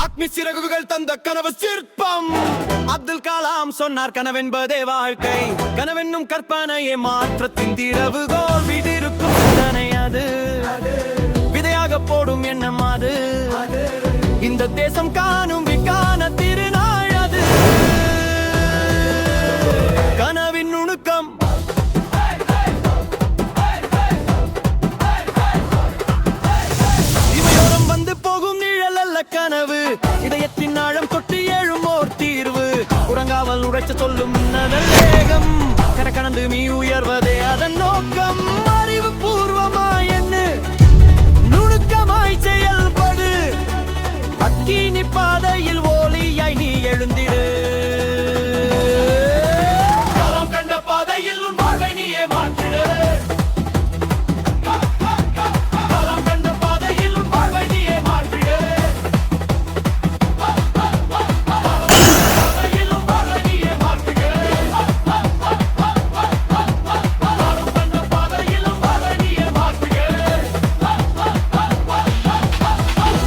அக்னி சிறகுகள் தந்த கனவு சிற்பம். அப்துல் கலாம் சொன்னார் கனவென்பதே வாழ்க்கை, கனவென்னும் கற்பனையே மாற்றத்தின் திறவுகோல். வீட்டிருக்கும் சிந்தனை அது, விதையாக போடும் எண்ணம் அது, இந்த தேசம் காணும் விக்கான திருநாள் அது. கனவின் நுணுக்கம் இவையோரம் வந்து போகும் நிழல் அல்ல கனவு, இதயத்தின் ஆழம் தொட்டு எழும் ஓர் தீர்வு. உறங்காமல் உழைச்ச சொல்லும் வேகம், கடந்து மீ உயர்வதே அதன் நோக்கம். அறிவு பூர்வமாய் என்ன நுணுக்கமாய் செயல்படு, அக்கினி பாதையில் ஒளியாய் நீ எழுந்திடு. காலம் கண்ட பாதையில் உன் வாழ்வை நீயே மாற்றிடு. காலம் கண்ட பாதையில் உன் வாழ்வை நீயே மாற்றிடு. பாதையில் உன் வாழ்வை நீயே மாற்றிடு. காலம் கண்ட பாதையில் உன் வாழ்வை நீயே மாற்றிடு.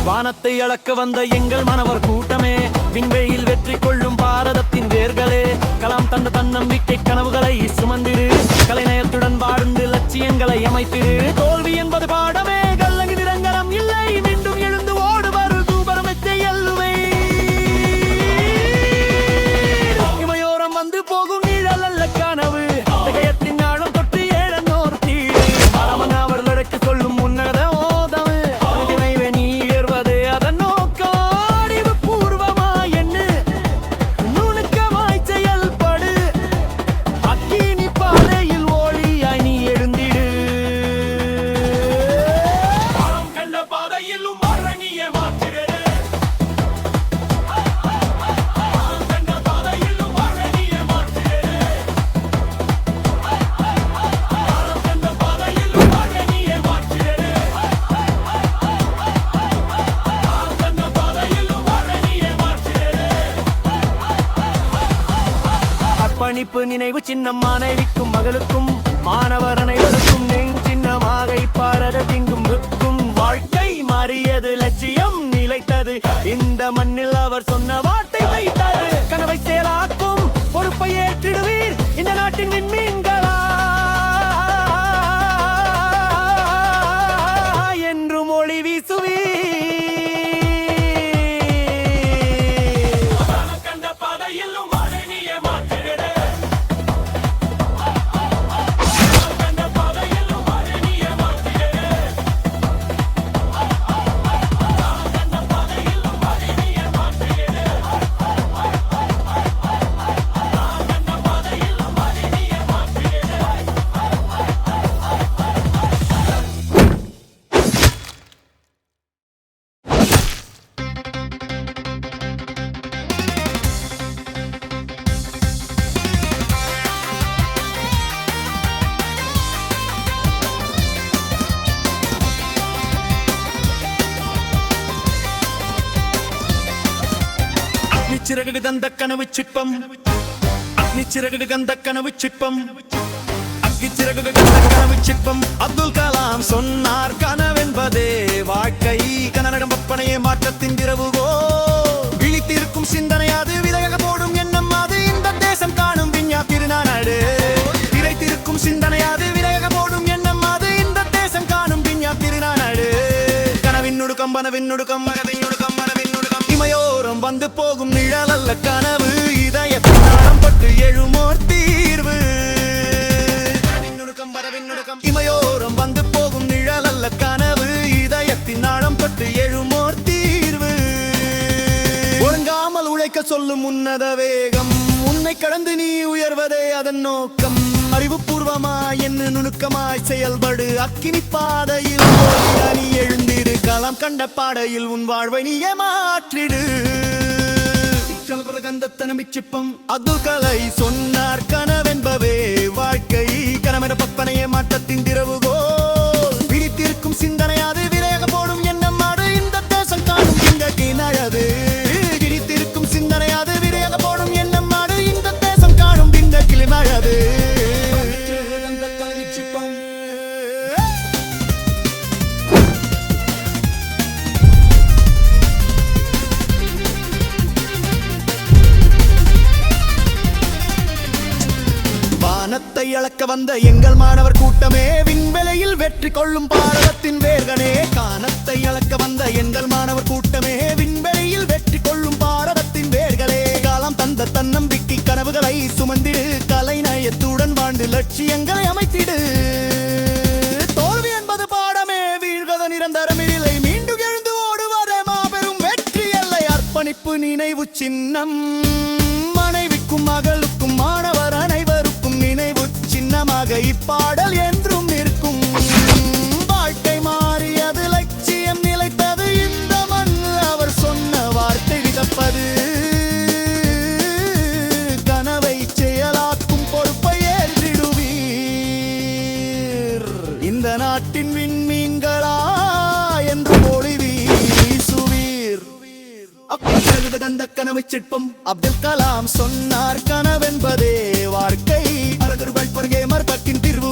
வானத்தை அளக்க வந்த எங்கள் மனவர் கூட்டமே, விண்வெளியில் வெற்றி கொள்ளும் பாரதத்தின் வேர்களே. கலாம் தந்த தன்னம்பிக்கை கனவுகளை சுமந்திரு, கலைநயத்துடன் வாழ்ந்து லட்சியங்களை அமைத்திரு. தோல்வி என்பது பாடமே, கல்லங்கி நிரங்கரம் இல்லை, மீண்டும் எழுந்து ஓடுவர் தூபரமெத்தை எல்லுவை. இமையோரம் வந்து போகும் நிழல் அல்ல கனவு, இதயத்தின் ஆழம் தொட்டு ஏழனோர் தீடு. மரமன் அவர்களுக்கு சொல்லும் உன்னத பணிப்பு நினைவு சின்னம் மாணவிக்கும் மகளுக்கும் மாணவர் அனைவருக்கும் நெஞ்சு சின்னமாக பாரதெங்கும் இருக்கும். வாழ்க்கை மாறியது, லட்சியம் நிலைத்தது, இந்த மண்ணில் அவர் சொன்ன வார்த்தை வைத்தது. கனவை செயலாக்கும் பொறுப்பை ஏற்றிடுவீர், இந்த நாட்டின் விண்மீன்களா என்றும் ஒளி வீசுவீர். சிறகு தந்த கனவு சிற்பம், அக்னி சிறகு தந்த கனவு சிற்பம், அக்னி சிறகு தந்த கனவு சிற்பம். அப்துல் கலாம் சொன்னார் கனவென்பதே வாழ்க்கை, கனவிடம் ஒப்பனையே மாற்றத்தின் திறவுகோ. விழித்திருக்கும் சிந்தனை அது, விதையாக போடும் எண்ணம் அது, இந்த தேசம் காணும் விஞ்ஞா திருநாடு. விதைத்திருக்கும் சிந்தனை அது, விதையாக போடும் எண்ணம் அது, இந்த தேசம் காணும் விஞ்ஞா திருநாடு. கனவின் நுணுக்கம் மனவின் நுணுக்கம் மனவின் நுணுக்கம் மனவின் நுணுக்கம். இமையோரம் வந்து போகும் நிழல் அல்ல கனவு, இதயத்தின் ஆழம் பட்டு எழுமோர் தீர்வு. இமையோரம் வந்து போகும் நிழல் அல்ல கனவு, இதயத்தின் ஆழம் பட்டு எழுமோர் தீர்வு. ஒழுங்காமல் உழைக்க சொல்லும் உன்னத வேகம், உன்னை கடந்து நீ உயர்வதே அதன் நோக்கம். அறிவுபூர்வமாய் என்ன நுணுக்கமாய் செயல்படு, அக்கினி பாதையில் நீ எழுந்திரு. காலம் கண்ட பாடையில் உன் வாழ்வை நீயே மாற்றிடு. சிற்பம் அப்துல் கலை சொன்னார் கனவென்பவே வாழ்க்கை, கனவென பப்பனையே மாற்றத்தின் திறவுகோல். விழித்திருக்கும் சிந்தனை அது, விரையாக போடும் எண்ணம் அது, இந்த தேசம் காணும் இந்த கிணழது. விழித்திருக்கும் சிந்தனை அது, விரையாக போடும் எண்ணம் அது, இந்த தேசம் காணும் இந்த கிளிமழது. அளக்க வந்த எங்கள் மாணவர் கூட்டமே, விண்வெளியில் வெற்றி கொள்ளும் பாரதத்தின் வேர்களே. கானத்தை அளக்க வந்த எங்கள் மாணவர் கூட்டமே, விண்வெளியில் வெற்றி கொள்ளும் பாரதத்தின் வேர்களே. காலம் தந்த தன்னம்பிக்கை கனவுகளை சுமந்திடு, கலைநயத்துடன் வாழ்ந்து லட்சியங்களை அமைத்திடு. தோல்வி என்பது பாடமே, வீழ்கத நிரந்தரமில்லை, மீண்டும் எழுந்து ஓடுவதே மாபெரும் வெற்றி எல்லை. அர்ப்பணிப்பு நினைவு சின்னம், மனைவிக்கும் மகளுக்கும் மாணவர் அனைவருக்கும் நினைவு சின்னமாக இப்பாடல் என்றும் இருக்கும். வாழ்க்கை மாறியது, லட்சியம் நிலைத்தது, இந்த மண் அவர் சொன்ன வார்த்தை விதப்பது. கனவை செயலாக்கும் பொறுப்பை ஏற்றிடுவீர், இந்த நாட்டின் விண்மீன்களா என்று மொழி வீசுவீர். அந்த கனவு சிற்பம் அப்துல் கலாம் சொன்னார், கனவென்பதே வாழ்க்கை. அழகர் பல்பர் கேமர் பக்கின் திருவு